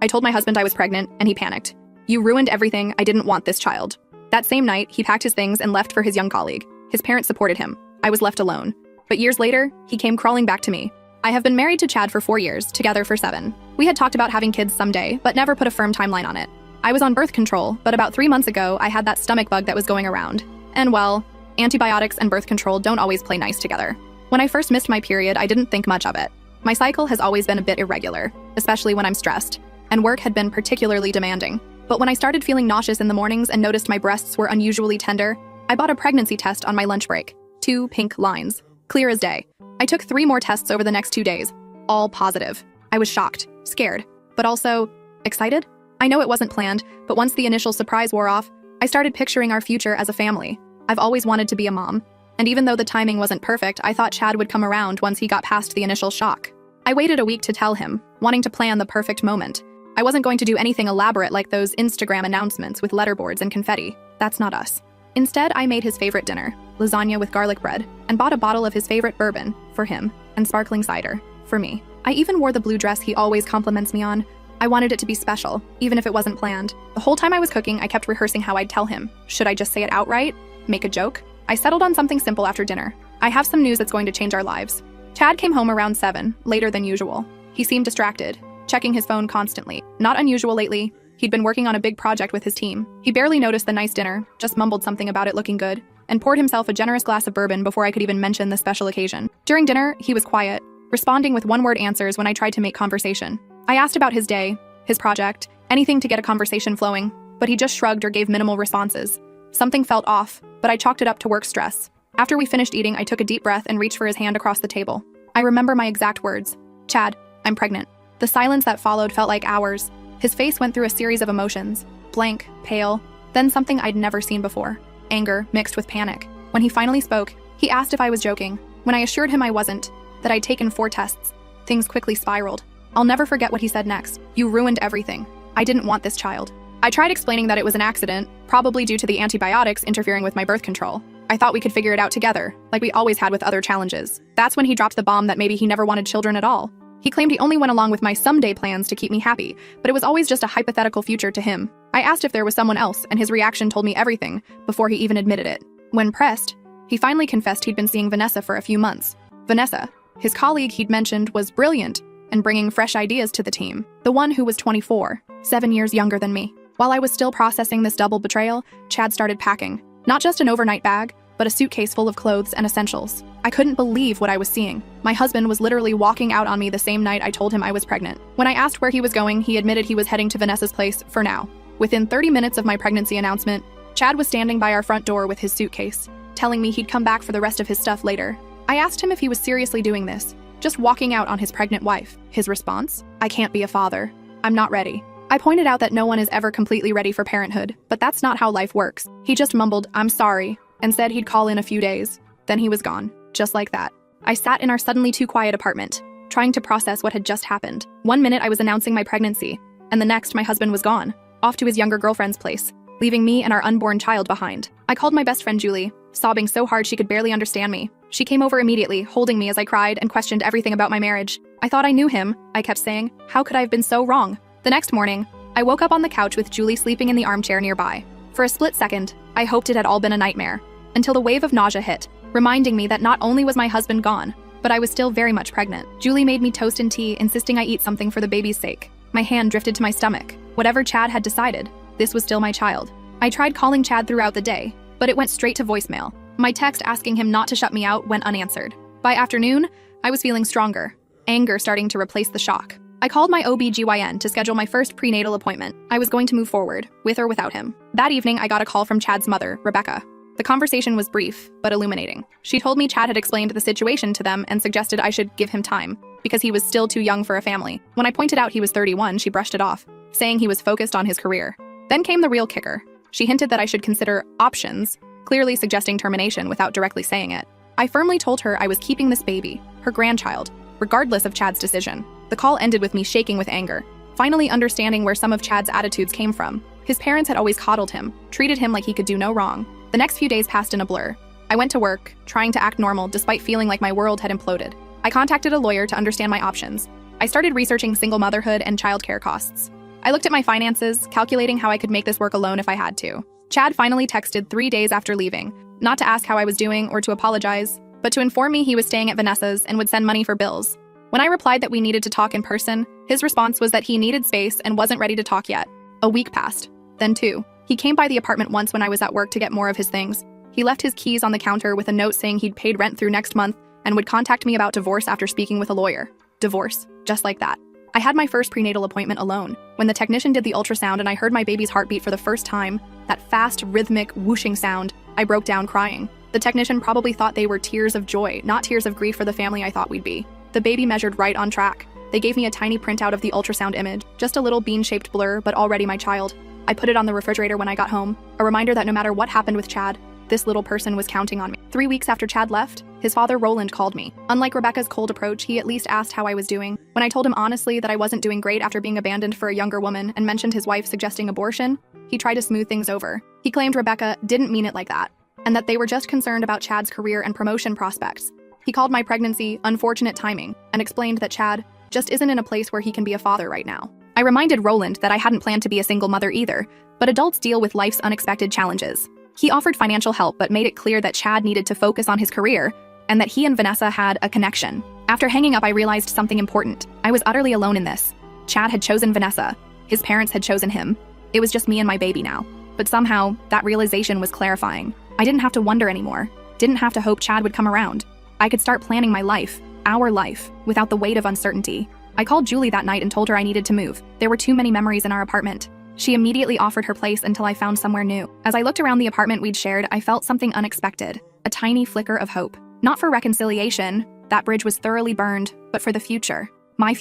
I told my husband I was pregnant, and he panicked. "You ruined everything. I didn't want this child." That same night, he packed his things and left for his young colleague. His parents supported him. I was left alone. But years later, he came crawling back to me. I have been married to Chad for 4 years, together for 7. We had talked about having kids someday, but never put a firm timeline on it. I was on birth control, but about 3 months ago, I had that stomach bug that was going around. And well, antibiotics and birth control don't always play nice together. When I first missed my period, I didn't think much of it. My cycle has always been a bit irregular, especially when I'm stressed, and work had been particularly demanding. But when I started feeling nauseous in the mornings and noticed my breasts were unusually tender, I bought a pregnancy test on my lunch break. 2 pink lines. Clear as day. I took 3 more tests over the next 2 days. All positive. I was shocked, scared, but also excited. I know it wasn't planned, but once the initial surprise wore off, I started picturing our future as a family. I've always wanted to be a mom. And even though the timing wasn't perfect, I thought Chad would come around once he got past the initial shock. I waited a week to tell him, wanting to plan the perfect moment. I wasn't going to do anything elaborate like those Instagram announcements with letterboards and confetti. That's not us. Instead, I made his favorite dinner, lasagna with garlic bread, and bought a bottle of his favorite bourbon for him and sparkling cider for me. I even wore the blue dress he always compliments me on. I wanted it to be special, even if it wasn't planned. The whole time I was cooking, I kept rehearsing how I'd tell him. Should I just say it outright? Make a joke? I settled on something simple after dinner. I have some news that's going to change our lives. Chad came home around 7, later than usual. He seemed distracted, checking his phone constantly. Not unusual lately. He'd been working on a big project with his team. He barely noticed the nice dinner, just mumbled something about it looking good, and poured himself a generous glass of bourbon before I could even mention the special occasion. During dinner, he was quiet, responding with one-word answers when I tried to make conversation. I asked about his day, his project, anything to get a conversation flowing, but he just shrugged or gave minimal responses. Something felt off, but I chalked it up to work stress. After we finished eating, I took a deep breath and reached for his hand across the table. I remember my exact words. "Chad, I'm pregnant." The silence that followed felt like hours. His face went through a series of emotions. Blank, pale, then something I'd never seen before. Anger mixed with panic. When he finally spoke, he asked if I was joking. When I assured him I wasn't, that I'd taken 4 tests, things quickly spiraled. I'll never forget what he said next. "You ruined everything. I didn't want this child." I tried explaining that it was an accident, probably due to the antibiotics interfering with my birth control. I thought we could figure it out together, like we always had with other challenges. That's when he dropped the bomb that maybe he never wanted children at all. He claimed he only went along with my someday plans to keep me happy, but it was always just a hypothetical future to him. I asked if there was someone else, and his reaction told me everything before he even admitted it. When pressed, he finally confessed he'd been seeing Vanessa for a few months. Vanessa, his colleague he'd mentioned, was brilliant and bringing fresh ideas to the team. The one who was 24, 7 years younger than me. While I was still processing this double betrayal, Chad started packing. Not just an overnight bag, but a suitcase full of clothes and essentials. I couldn't believe what I was seeing. My husband was literally walking out on me the same night I told him I was pregnant. When I asked where he was going, he admitted he was heading to Vanessa's place for now. Within 30 minutes of my pregnancy announcement, Chad was standing by our front door with his suitcase, telling me he'd come back for the rest of his stuff later. I asked him if he was seriously doing this, just walking out on his pregnant wife. His response? "I can't be a father. I'm not ready." I pointed out that no one is ever completely ready for parenthood, but that's not how life works. He just mumbled, "I'm sorry," and said he'd call in a few days. Then he was gone, just like that. I sat in our suddenly too quiet apartment, trying to process what had just happened. One minute I was announcing my pregnancy, and the next my husband was gone, off to his younger girlfriend's place, leaving me and our unborn child behind. I called my best friend Julie, sobbing so hard she could barely understand me. She came over immediately, holding me as I cried and questioned everything about my marriage. "I thought I knew him," I kept saying. "How could I have been so wrong?" The next morning, I woke up on the couch with Julie sleeping in the armchair nearby. For a split second, I hoped it had all been a nightmare, until the wave of nausea hit, reminding me that not only was my husband gone, but I was still very much pregnant. Julie made me toast and tea, insisting I eat something for the baby's sake. My hand drifted to my stomach. Whatever Chad had decided, this was still my child. I tried calling Chad throughout the day, but it went straight to voicemail. My text asking him not to shut me out went unanswered. By afternoon, I was feeling stronger, anger starting to replace the shock. I called my OB/GYN to schedule my first prenatal appointment. I was going to move forward, with or without him. That evening, I got a call from Chad's mother, Rebecca. The conversation was brief, but illuminating. She told me Chad had explained the situation to them and suggested I should give him time, because he was still too young for a family. When I pointed out he was 31, she brushed it off, saying he was focused on his career. Then came the real kicker. She hinted that I should consider options, clearly suggesting termination without directly saying it. I firmly told her I was keeping this baby, her grandchild, regardless of Chad's decision. The call ended with me shaking with anger, finally understanding where some of Chad's attitudes came from. His parents had always coddled him, treated him like he could do no wrong. The next few days passed in a blur. I went to work, trying to act normal despite feeling like my world had imploded. I contacted a lawyer to understand my options. I started researching single motherhood and childcare costs. I looked at my finances, calculating how I could make this work alone if I had to. Chad finally texted 3 days after leaving, not to ask how I was doing or to apologize, but to inform me he was staying at Vanessa's and would send money for bills. When I replied that we needed to talk in person, his response was that he needed space and wasn't ready to talk yet. A week passed, then 2. He came by the apartment once when I was at work to get more of his things. He left his keys on the counter with a note saying he'd paid rent through next month and would contact me about divorce after speaking with a lawyer. Divorce, just like that. I had my first prenatal appointment alone. When the technician did the ultrasound and I heard my baby's heartbeat for the first time, that fast, rhythmic, whooshing sound, I broke down crying. The technician probably thought they were tears of joy, not tears of grief for the family I thought we'd be. The baby measured right on track. They gave me a tiny printout of the ultrasound image, just a little bean-shaped blur, but already my child. I put it on the refrigerator when I got home, a reminder that no matter what happened with Chad, this little person was counting on me. 3 weeks after Chad left, his father Roland called me. Unlike Rebecca's cold approach, he at least asked how I was doing. When I told him honestly that I wasn't doing great after being abandoned for a younger woman and mentioned his wife suggesting abortion, he tried to smooth things over. He claimed Rebecca didn't mean it like that, and that they were just concerned about Chad's career and promotion prospects. He called my pregnancy unfortunate timing and explained that Chad just isn't in a place where he can be a father right now. I reminded Roland that I hadn't planned to be a single mother either, but adults deal with life's unexpected challenges. He offered financial help but made it clear that Chad needed to focus on his career and that he and Vanessa had a connection. After hanging up, I realized something important. I was utterly alone in this. Chad had chosen Vanessa. His parents had chosen him. It was just me and my baby now. But somehow, that realization was clarifying. I didn't have to wonder anymore. Didn't have to hope Chad would come around. I could start planning my life, our life, without the weight of uncertainty. I called Julie that night and told her I needed to move. There were too many memories in our apartment. She immediately offered her place until I found somewhere new. As I looked around the apartment we'd shared, I felt something unexpected, a tiny flicker of hope. Not for reconciliation, that bridge was thoroughly burned, but for the future. My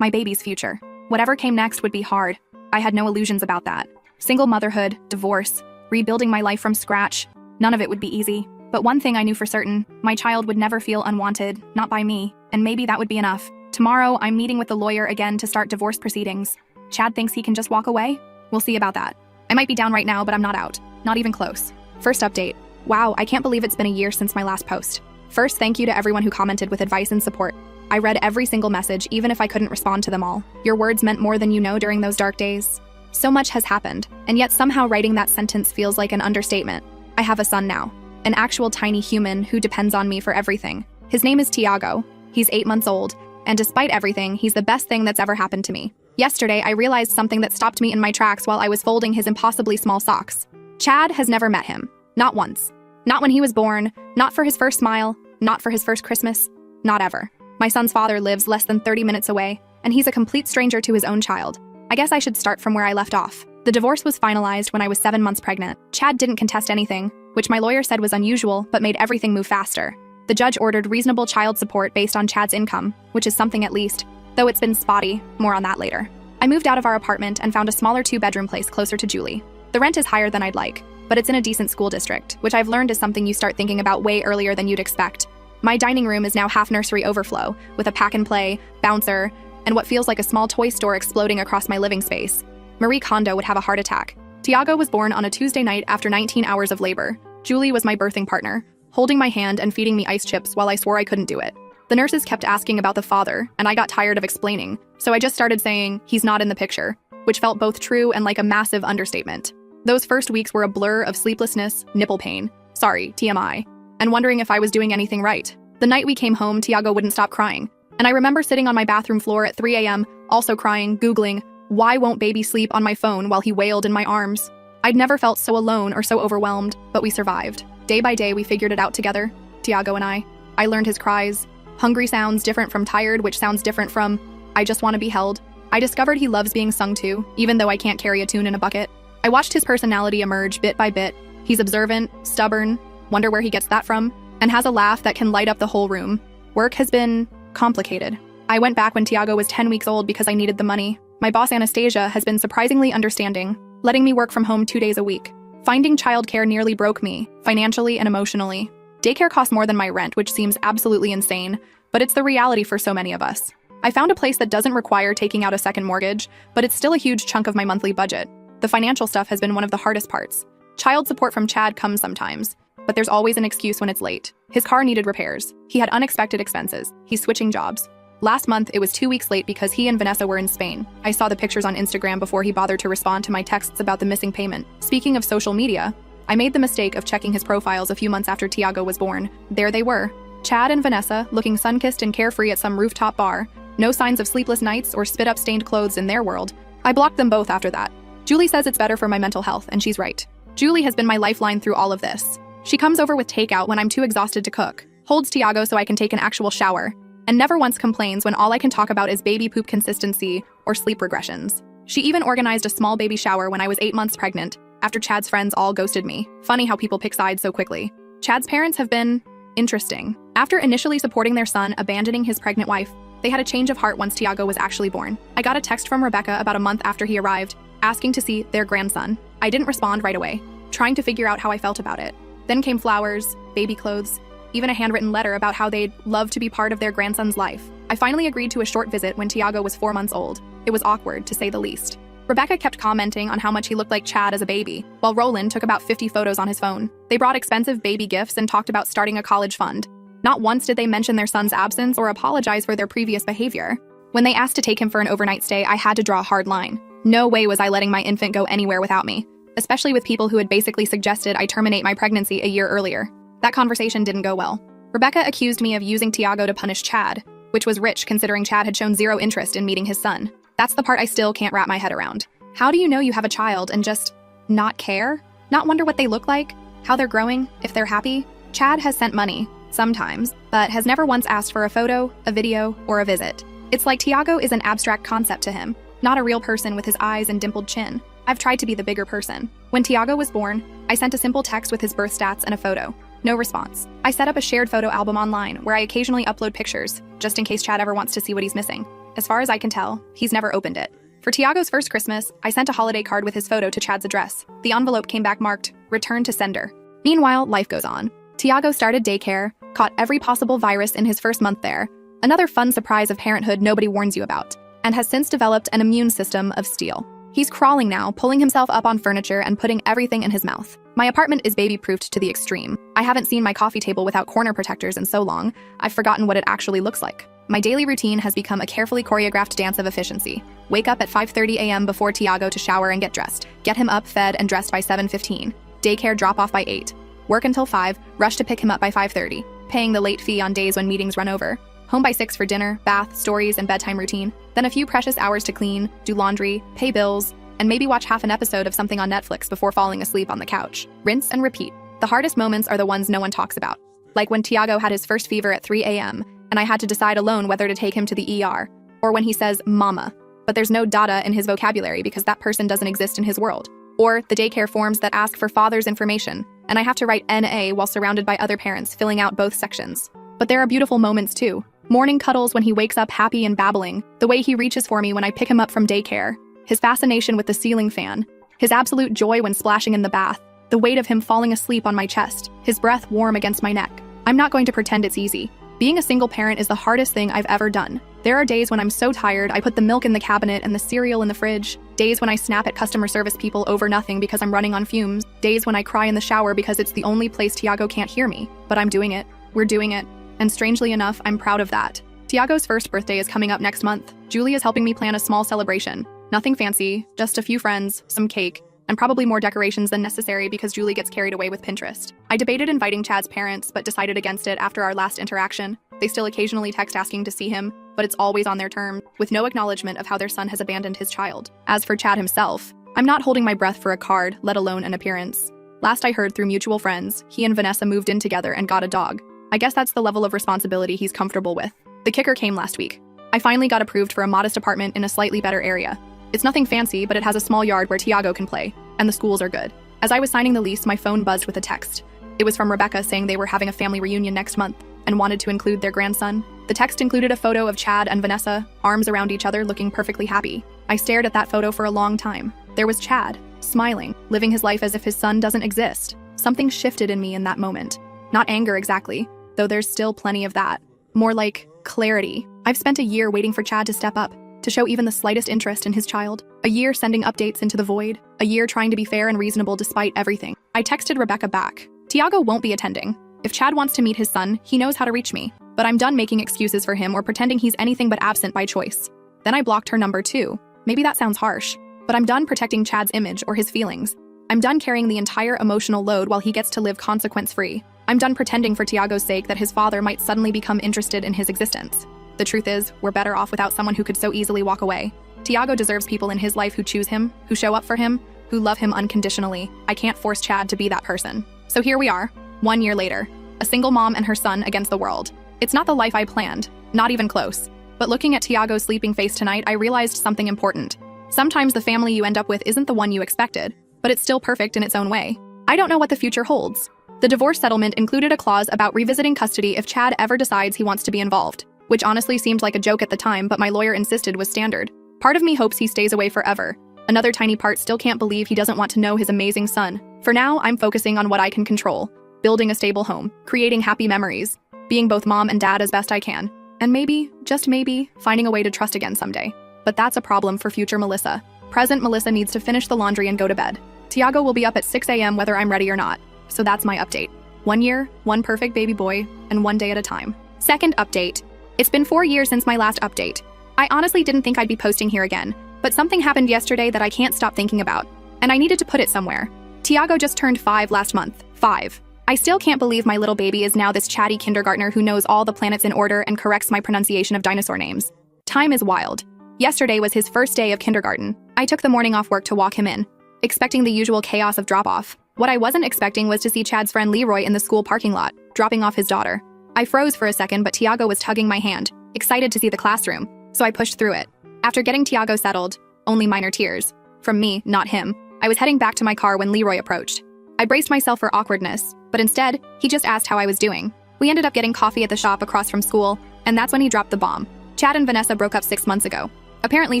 baby's future. Whatever came next would be hard. I had no illusions about that. Single motherhood, divorce, rebuilding my life from scratch, none of it would be easy. But one thing I knew for certain, my child would never feel unwanted, not by me, and maybe that would be enough. Tomorrow, I'm meeting with the lawyer again to start divorce proceedings. Chad thinks he can just walk away? We'll see about that. I might be down right now, but I'm not out. Not even close. First update. Wow, I can't believe it's been a year since my last post. First, thank you to everyone who commented with advice and support. I read every single message, even if I couldn't respond to them all. Your words meant more than you know during those dark days. So much has happened, and yet somehow writing that sentence feels like an understatement. I have a son now, an actual tiny human who depends on me for everything. His name is Tiago. He's 8 months old, and despite everything, he's the best thing that's ever happened to me. Yesterday, I realized something that stopped me in my tracks while I was folding his impossibly small socks. Chad has never met him. Not once. Not when he was born, not for his first smile, not for his first Christmas, not ever. My son's father lives less than 30 minutes away, and he's a complete stranger to his own child. I guess I should start from where I left off. The divorce was finalized when I was 7 months pregnant. Chad didn't contest anything, which my lawyer said was unusual, but made everything move faster. The judge ordered reasonable child support based on Chad's income, which is something at least, though it's been spotty, more on that later. I moved out of our apartment and found a smaller 2-bedroom place closer to Julie. The rent is higher than I'd like, but it's in a decent school district, which I've learned is something you start thinking about way earlier than you'd expect. My dining room is now half nursery overflow, with a pack-and-play, bouncer, and what feels like a small toy store exploding across my living space. Marie Kondo would have a heart attack. Tiago was born on a Tuesday night after 19 hours of labor. Julie was my birthing partner, holding my hand and feeding me ice chips while I swore I couldn't do it. The nurses kept asking about the father, and I got tired of explaining, so I just started saying, he's not in the picture, which felt both true and like a massive understatement. Those first weeks were a blur of sleeplessness, nipple pain, sorry, TMI, and wondering if I was doing anything right. The night we came home, Tiago wouldn't stop crying, and I remember sitting on my bathroom floor at 3 a.m., also crying, Googling, why won't baby sleep on my phone while he wailed in my arms? I'd never felt so alone or so overwhelmed, but we survived. Day by day, we figured it out together, Tiago and I. I learned his cries. Hungry sounds different from tired, which sounds different from, I just want to be held. I discovered he loves being sung to, even though I can't carry a tune in a bucket. I watched his personality emerge bit by bit. He's observant, stubborn, wonder where he gets that from, and has a laugh that can light up the whole room. Work has been complicated. I went back when Tiago was 10 weeks old because I needed the money. My boss Anastasia has been surprisingly understanding, letting me work from home 2 days a week. Finding childcare nearly broke me, financially and emotionally. Daycare costs more than my rent, which seems absolutely insane, but it's the reality for so many of us. I found a place that doesn't require taking out a second mortgage, but it's still a huge chunk of my monthly budget. The financial stuff has been one of the hardest parts. Child support from Chad comes sometimes, but there's always an excuse when it's late. His car needed repairs. He had unexpected expenses. He's switching jobs. Last month, it was 2 weeks late because he and Vanessa were in Spain. I saw the pictures on Instagram before he bothered to respond to my texts about the missing payment. Speaking of social media, I made the mistake of checking his profiles a few months after Tiago was born. There they were, Chad and Vanessa, looking sun-kissed and carefree at some rooftop bar. No signs of sleepless nights or spit-up stained clothes in their world. I blocked them both after that. Julie says it's better for my mental health, and she's right. Julie has been my lifeline through all of this. She comes over with takeout when I'm too exhausted to cook, holds Tiago so I can take an actual shower, and never once complains when all I can talk about is baby poop consistency or sleep regressions. She even organized a small baby shower when I was 8 months pregnant, after Chad's friends all ghosted me. Funny how people pick sides so quickly. Chad's parents have been interesting. After initially supporting their son abandoning his pregnant wife, they had a change of heart once Tiago was actually born. I got a text from Rebecca about a month after he arrived, asking to see their grandson. I didn't respond right away, trying to figure out how I felt about it. Then came flowers, baby clothes, even a handwritten letter about how they'd love to be part of their grandson's life. I finally agreed to a short visit when Tiago was 4 months old. It was awkward, to say the least. Rebecca kept commenting on how much he looked like Chad as a baby, while Roland took about 50 photos on his phone. They brought expensive baby gifts and talked about starting a college fund. Not once did they mention their son's absence or apologize for their previous behavior. When they asked to take him for an overnight stay, I had to draw a hard line. No way was I letting my infant go anywhere without me, especially with people who had basically suggested I terminate my pregnancy a year earlier. That conversation didn't go well. Rebecca accused me of using Tiago to punish Chad, which was rich considering Chad had shown zero interest in meeting his son. That's the part I still can't wrap my head around. How do you know you have a child and just not care? Not wonder what they look like? How they're growing? If they're happy? Chad has sent money, sometimes, but has never once asked for a photo, a video, or a visit. It's like Tiago is an abstract concept to him, not a real person with his eyes and dimpled chin. I've tried to be the bigger person. When Tiago was born, I sent a simple text with his birth stats and a photo. No response. I set up a shared photo album online where I occasionally upload pictures, just in case Chad ever wants to see what he's missing. As far as I can tell, he's never opened it. For Tiago's first Christmas, I sent a holiday card with his photo to Chad's address. The envelope came back marked, "Return to sender." Meanwhile, life goes on. Tiago started daycare, caught every possible virus in his first month there, another fun surprise of parenthood nobody warns you about, and has since developed an immune system of steel. He's crawling now, pulling himself up on furniture and putting everything in his mouth. My apartment is baby-proofed to the extreme. I haven't seen my coffee table without corner protectors in so long, I've forgotten what it actually looks like. My daily routine has become a carefully choreographed dance of efficiency. Wake up at 5:30 a.m. before Tiago to shower and get dressed. Get him up, fed, and dressed by 7:15. Daycare drop-off by 8. Work until 5, rush to pick him up by 5:30. Paying the late fee on days when meetings run over. Home by 6 for dinner, bath, stories, and bedtime routine. Then a few precious hours to clean, do laundry, pay bills, and maybe watch half an episode of something on Netflix before falling asleep on the couch. Rinse and repeat. The hardest moments are the ones no one talks about. Like when Tiago had his first fever at 3 a.m., and I had to decide alone whether to take him to the ER, or when he says, "mama," but there's no data in his vocabulary because that person doesn't exist in his world. Or the daycare forms that ask for father's information, and I have to write NA while surrounded by other parents filling out both sections. But there are beautiful moments too. Morning cuddles when he wakes up happy and babbling, the way he reaches for me when I pick him up from daycare, his fascination with the ceiling fan, his absolute joy when splashing in the bath, the weight of him falling asleep on my chest, his breath warm against my neck. I'm not going to pretend it's easy. Being a single parent is the hardest thing I've ever done. There are days when I'm so tired I put the milk in the cabinet and the cereal in the fridge, days when I snap at customer service people over nothing because I'm running on fumes, days when I cry in the shower because it's the only place Tiago can't hear me. But I'm doing it. We're doing it. And strangely enough, I'm proud of that. Tiago's first birthday is coming up next month. Julie is helping me plan a small celebration. Nothing fancy, just a few friends, some cake, and probably more decorations than necessary because Julie gets carried away with Pinterest. I debated inviting Chad's parents, but decided against it after our last interaction. They still occasionally text asking to see him, but it's always on their terms, with no acknowledgement of how their son has abandoned his child. As for Chad himself, I'm not holding my breath for a card, let alone an appearance. Last I heard through mutual friends, he and Vanessa moved in together and got a dog. I guess that's the level of responsibility he's comfortable with. The kicker came last week. I finally got approved for a modest apartment in a slightly better area. It's nothing fancy, but it has a small yard where Tiago can play, and the schools are good. As I was signing the lease, my phone buzzed with a text. It was from Rebecca saying they were having a family reunion next month and wanted to include their grandson. The text included a photo of Chad and Vanessa, arms around each other, looking perfectly happy. I stared at that photo for a long time. There was Chad, smiling, living his life as if his son doesn't exist. Something shifted in me in that moment. Not anger exactly, though there's still plenty of that. More like clarity. I've spent a year waiting for Chad to step up, to show even the slightest interest in his child. A year sending updates into the void. A year trying to be fair and reasonable despite everything. I texted Rebecca back. Tiago won't be attending. If Chad wants to meet his son, he knows how to reach me. But I'm done making excuses for him or pretending he's anything but absent by choice. Then I blocked her number too. Maybe that sounds harsh, but I'm done protecting Chad's image or his feelings. I'm done carrying the entire emotional load while he gets to live consequence-free. I'm done pretending for Tiago's sake that his father might suddenly become interested in his existence. The truth is, we're better off without someone who could so easily walk away. Tiago deserves people in his life who choose him, who show up for him, who love him unconditionally. I can't force Chad to be that person. So here we are, 1 year later, a single mom and her son against the world. It's not the life I planned, not even close. But looking at Tiago's sleeping face tonight, I realized something important. Sometimes the family you end up with isn't the one you expected, but it's still perfect in its own way. I don't know what the future holds. The divorce settlement included a clause about revisiting custody if Chad ever decides he wants to be involved, which honestly seemed like a joke at the time, but my lawyer insisted was standard. Part of me hopes he stays away forever. Another tiny part still can't believe he doesn't want to know his amazing son. For now, I'm focusing on what I can control, building a stable home, creating happy memories, being both mom and dad as best I can, and maybe, just maybe, finding a way to trust again someday. But that's a problem for future Melissa. Present Melissa needs to finish the laundry and go to bed. Tiago will be up at 6 a.m. whether I'm ready or not. So that's my update. 1 year, one perfect baby boy, and 1 day at a time. Second update. It's been 4 years since my last update. I honestly didn't think I'd be posting here again, but something happened yesterday that I can't stop thinking about, and I needed to put it somewhere. Tiago just turned 5 last month. 5. I still can't believe my little baby is now this chatty kindergartner who knows all the planets in order and corrects my pronunciation of dinosaur names. Time is wild. Yesterday was his first day of kindergarten. I took the morning off work to walk him in, expecting the usual chaos of drop-off. What I wasn't expecting was to see Chad's friend Leroy in the school parking lot, dropping off his daughter. I froze for a second, but Tiago was tugging my hand, excited to see the classroom, so I pushed through it. After getting Tiago settled, only minor tears. From me, not him. I was heading back to my car when Leroy approached. I braced myself for awkwardness, but instead, he just asked how I was doing. We ended up getting coffee at the shop across from school, and that's when he dropped the bomb. Chad and Vanessa broke up 6 months ago. Apparently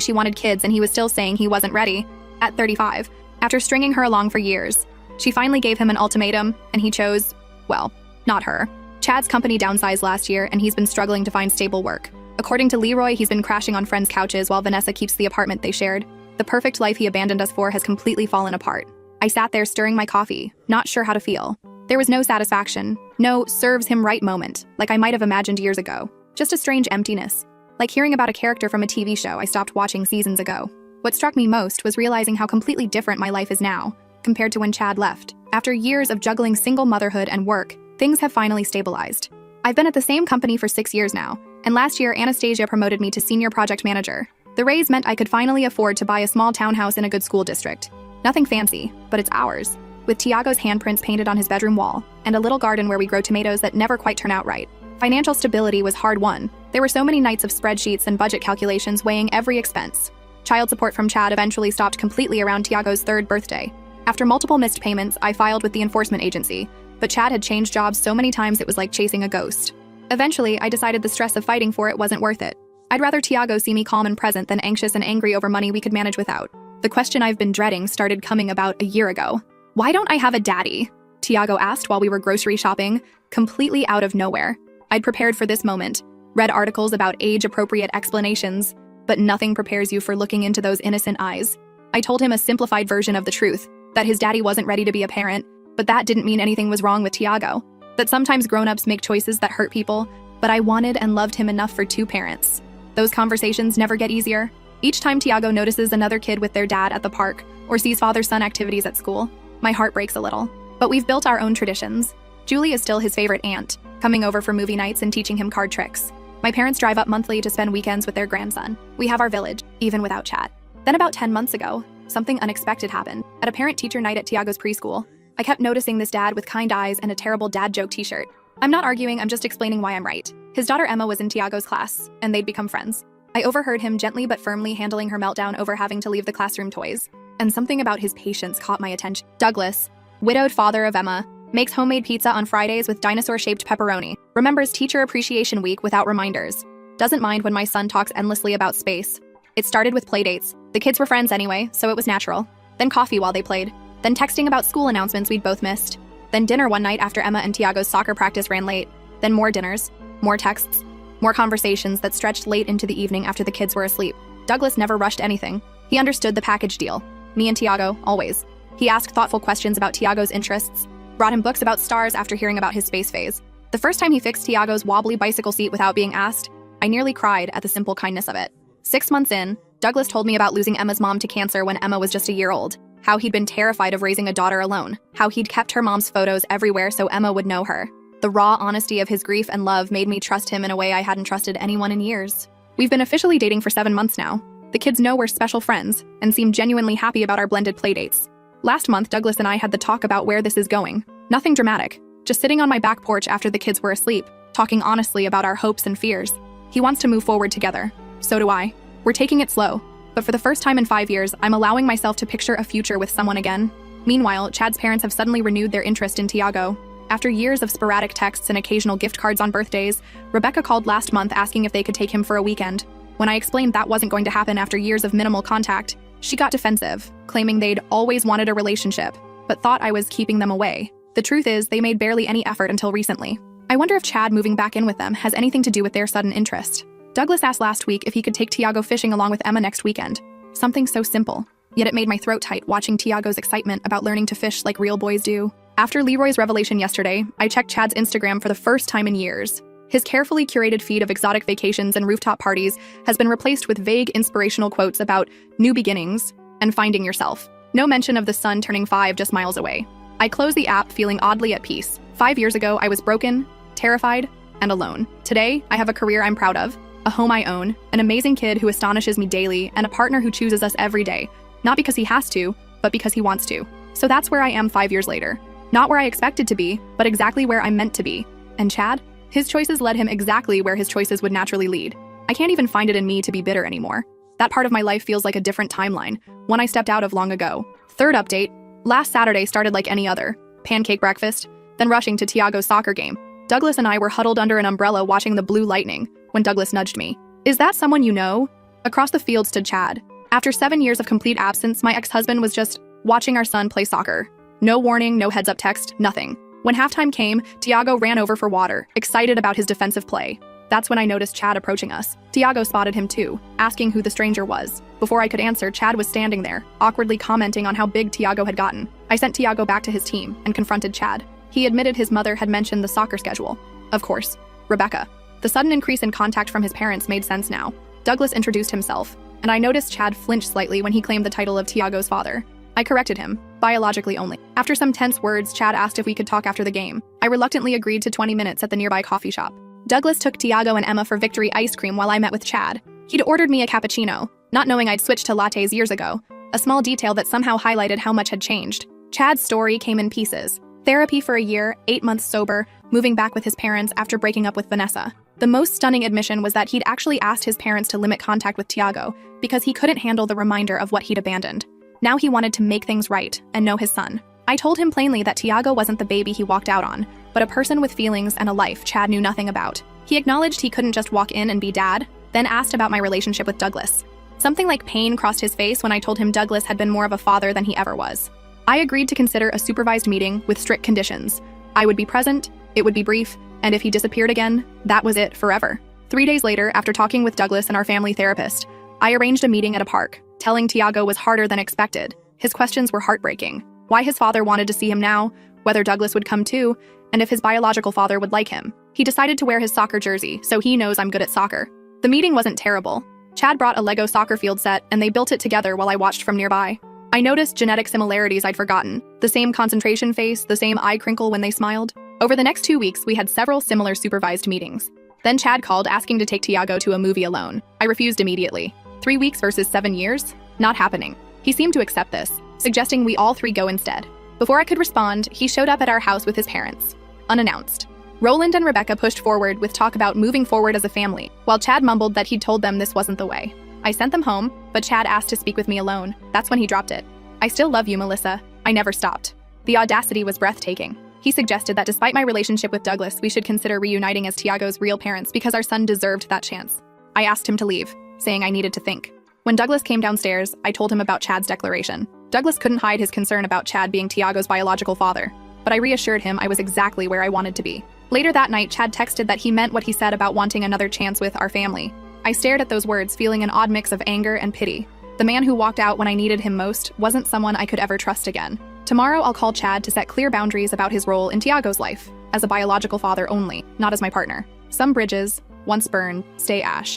she wanted kids and he was still saying he wasn't ready, at 35, after stringing her along for years. She finally gave him an ultimatum, and he chose, well, not her. Chad's company downsized last year, and he's been struggling to find stable work. According to Leroy, he's been crashing on friends' couches while Vanessa keeps the apartment they shared. The perfect life he abandoned us for has completely fallen apart. I sat there stirring my coffee, not sure how to feel. There was no satisfaction, no serves him right moment, like I might have imagined years ago. Just a strange emptiness, like hearing about a character from a TV show I stopped watching seasons ago. What struck me most was realizing how completely different my life is now, compared to when Chad left. After years of juggling single motherhood and work, things have finally stabilized. I've been at the same company for 6 years now, and last year Anastasia promoted me to senior project manager. The raise meant I could finally afford to buy a small townhouse in a good school district. Nothing fancy, but it's ours, with Tiago's handprints painted on his bedroom wall, and a little garden where we grow tomatoes that never quite turn out right. Financial stability was hard-won. There were so many nights of spreadsheets and budget calculations weighing every expense. Child support from Chad eventually stopped completely around Tiago's 3rd birthday. After multiple missed payments, I filed with the enforcement agency, but Chad had changed jobs so many times it was like chasing a ghost. Eventually, I decided the stress of fighting for it wasn't worth it. I'd rather Tiago see me calm and present than anxious and angry over money we could manage without. The question I've been dreading started coming about a year ago. Why don't I have a daddy? Tiago asked while we were grocery shopping, completely out of nowhere. I'd prepared for this moment, read articles about age-appropriate explanations, but nothing prepares you for looking into those innocent eyes. I told him a simplified version of the truth, that his daddy wasn't ready to be a parent, but that didn't mean anything was wrong with Tiago. That sometimes grown-ups make choices that hurt people, but I wanted and loved him enough for 2 parents. Those conversations never get easier. Each time Tiago notices another kid with their dad at the park or sees father-son activities at school, my heart breaks a little. But we've built our own traditions. Julie is still his favorite aunt, coming over for movie nights and teaching him card tricks. My parents drive up monthly to spend weekends with their grandson. We have our village, even without Chad. Then about 10 months ago, something unexpected happened. At a parent-teacher night at Tiago's preschool, I kept noticing this dad with kind eyes and a terrible dad joke t-shirt. I'm not arguing, I'm just explaining why I'm right. His daughter Emma was in Tiago's class, and they'd become friends. I overheard him gently but firmly handling her meltdown over having to leave the classroom toys. And something about his patience caught my attention. Douglas, widowed father of Emma, makes homemade pizza on Fridays with dinosaur-shaped pepperoni, remembers Teacher Appreciation Week without reminders, doesn't mind when my son talks endlessly about space. It started with playdates. The kids were friends anyway, so it was natural. Then coffee while they played. Then texting about school announcements we'd both missed. Then dinner one night after Emma and Tiago's soccer practice ran late. Then more dinners, more texts, more conversations that stretched late into the evening after the kids were asleep. Douglas never rushed anything. He understood the package deal. Me and Tiago, always. He asked thoughtful questions about Tiago's interests, brought him books about stars after hearing about his space phase. The first time he fixed Tiago's wobbly bicycle seat without being asked, I nearly cried at the simple kindness of it. 6 months in, Douglas told me about losing Emma's mom to cancer when Emma was just a year old, how he'd been terrified of raising a daughter alone, how he'd kept her mom's photos everywhere so Emma would know her. The raw honesty of his grief and love made me trust him in a way I hadn't trusted anyone in years. We've been officially dating for 7 months now. The kids know we're special friends and seem genuinely happy about our blended playdates. Last month, Douglas and I had the talk about where this is going. Nothing dramatic, just sitting on my back porch after the kids were asleep, talking honestly about our hopes and fears. He wants to move forward together. So do I. We're taking it slow, but for the first time in 5 years, I'm allowing myself to picture a future with someone again. Meanwhile, Chad's parents have suddenly renewed their interest in Tiago. After years of sporadic texts and occasional gift cards on birthdays, Rebecca called last month asking if they could take him for a weekend. When I explained that wasn't going to happen after years of minimal contact, she got defensive, claiming they'd always wanted a relationship, but thought I was keeping them away. The truth is, they made barely any effort until recently. I wonder if Chad moving back in with them has anything to do with their sudden interest. Douglas asked last week if he could take Tiago fishing along with Emma next weekend. Something so simple, yet it made my throat tight watching Tiago's excitement about learning to fish like real boys do. After Leroy's revelation yesterday, I checked Chad's Instagram for the first time in years. His carefully curated feed of exotic vacations and rooftop parties has been replaced with vague inspirational quotes about new beginnings and finding yourself. No mention of the sun turning 5 just miles away. I closed the app feeling oddly at peace. 5 years ago, I was broken, terrified, and alone. Today, I have a career I'm proud of, a home I own, an amazing kid who astonishes me daily, and a partner who chooses us every day, not because he has to, but because he wants to. So that's where I am 5 years later. Not where I expected to be, but exactly where I'm meant to be. And Chad? His choices led him exactly where his choices would naturally lead. I can't even find it in me to be bitter anymore. That part of my life feels like a different timeline, one I stepped out of long ago. Third update. Last Saturday started like any other. Pancake breakfast, then rushing to Tiago's soccer game. Douglas and I were huddled under an umbrella watching the blue lightning when Douglas nudged me. Is that someone you know? Across the field stood Chad. After 7 years of complete absence, my ex-husband was just watching our son play soccer. No warning, no heads-up text, nothing. When halftime came, Tiago ran over for water, excited about his defensive play. That's when I noticed Chad approaching us. Tiago spotted him too, asking who the stranger was. Before I could answer, Chad was standing there, awkwardly commenting on how big Tiago had gotten. I sent Tiago back to his team and confronted Chad. He admitted his mother had mentioned the soccer schedule. Of course, Rebecca. The sudden increase in contact from his parents made sense now. Douglas introduced himself, and I noticed Chad flinch slightly when he claimed the title of Tiago's father. I corrected him, biologically only. After some tense words, Chad asked if we could talk after the game. I reluctantly agreed to 20 minutes at the nearby coffee shop. Douglas took Tiago and Emma for Victory ice cream while I met with Chad. He'd ordered me a cappuccino, not knowing I'd switched to lattes years ago, a small detail that somehow highlighted how much had changed. Chad's story came in pieces. Therapy for a year, 8 months sober, moving back with his parents after breaking up with Vanessa. The most stunning admission was that he'd actually asked his parents to limit contact with Tiago because he couldn't handle the reminder of what he'd abandoned. Now he wanted to make things right and know his son. I told him plainly that Tiago wasn't the baby he walked out on, but a person with feelings and a life Chad knew nothing about. He acknowledged he couldn't just walk in and be dad, then asked about my relationship with Douglas. Something like pain crossed his face when I told him Douglas had been more of a father than he ever was. I agreed to consider a supervised meeting with strict conditions. I would be present, it would be brief, and if he disappeared again, that was it forever. 3 days later, after talking with Douglas and our family therapist, I arranged a meeting at a park. Telling Tiago was harder than expected. His questions were heartbreaking. Why his father wanted to see him now, whether Douglas would come too, and if his biological father would like him. He decided to wear his soccer jersey, so he knows I'm good at soccer. The meeting wasn't terrible. Chad brought a Lego soccer field set, and they built it together while I watched from nearby. I noticed genetic similarities I'd forgotten. The same concentration face, the same eye crinkle when they smiled. Over the next 2 weeks, we had several similar supervised meetings. Then Chad called asking to take Tiago to a movie alone. I refused immediately. 3 weeks versus 7 years? Not happening. He seemed to accept this, suggesting we all 3 go instead. Before I could respond, he showed up at our house with his parents, unannounced. Roland and Rebecca pushed forward with talk about moving forward as a family, while Chad mumbled that he'd told them this wasn't the way. I sent them home, but Chad asked to speak with me alone. That's when he dropped it. I still love you, Melissa. I never stopped. The audacity was breathtaking. He suggested that despite my relationship with Douglas, we should consider reuniting as Tiago's real parents because our son deserved that chance. I asked him to leave, saying I needed to think. When Douglas came downstairs, I told him about Chad's declaration. Douglas couldn't hide his concern about Chad being Tiago's biological father, but I reassured him I was exactly where I wanted to be. Later that night, Chad texted that he meant what he said about wanting another chance with our family. I stared at those words, feeling an odd mix of anger and pity. The man who walked out when I needed him most wasn't someone I could ever trust again. Tomorrow, I'll call Chad to set clear boundaries about his role in Tiago's life. as a biological father only, not as my partner. Some bridges, once burned, stay ash.